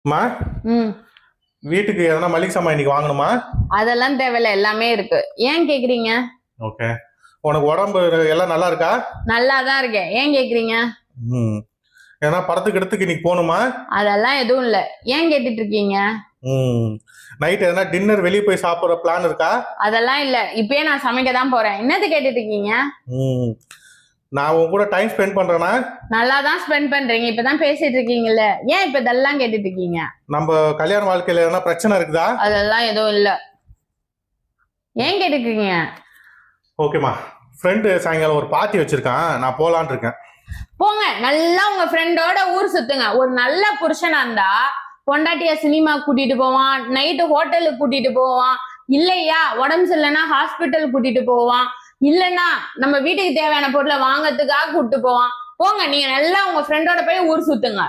மா ம். வீட்டுக்கு எதனா மளிகை சாமான் இன்னைக்கு வாங்கணுமா? அதெல்லாம் தேவையில்ல, எல்லாமே இருக்கு. ஏன் கேக்குறீங்க? ஓகே. உனக்கு உடம்பு எல்லாம் நல்லா இருக்கா? நல்லா தான் இருக்கேன். ஏன் கேக்குறீங்க? ம். ஏன்னா படத்துக்கு இடத்துக்கு இன்னைக்கு போகணுமா? அதெல்லாம் எதுவும் இல்ல. ஏன் கேட்டுட்டு இருக்கீங்க? ம். நைட் எதனா டின்னர் வெளியே போய் சாப்பிட்ற பிளான் இருக்கா? அதெல்லாம் இல்ல. இப்பயே நான் சமைக்க தான் போறேன். என்னது கேட்டுட்டு இருக்கீங்க? ம். நான் உன் கூட டைம் ஸ்பெண்ட் பண்றேனா? நல்லா தான் ஸ்பெண்ட் பண்றீங்க. இப்பதான் பேசிட்டு இருக்கீங்கல்ல. ஏன் இப்ப இதெல்லாம் கேட்டுட்டு இருக்கீங்க? நம்ம கல்யாண வாழ்க்கையில எதனா பிரச்சனை இருக்குதா? அதெல்லாம் எதுவும் இல்ல. ஏன் கேட்டுட்டு இருக்கீங்க? ஓகேம்மா. ஃப்ரெண்டு சாயங்காலம் ஒரு பார்ட்டி வச்சிருக்கான், நான் போலான் இருக்கேன். போங்க, நல்லா உங்க ஃப்ரெண்டோட ஊர் சுத்துங்க. ஒரு நல்ல புருஷனா இருந்தா பொண்டாட்டிய சினிமா கூட்டிட்டு போவான், நைட்டு ஹோட்டலுக்கு கூட்டிட்டு போவான், இல்லையா உடம்பு சரியில்லைன்னா ஹாஸ்பிட்டல் கூட்டிட்டு போவான், இல்லைன்னா நம்ம வீட்டுக்கு தேவையான பொருளை வாங்கறதுக்காக கூட்டிட்டு போவான். போங்க, நீங்க நல்லா உங்க ஃப்ரெண்டோட போய் ஊர் சுத்துங்க.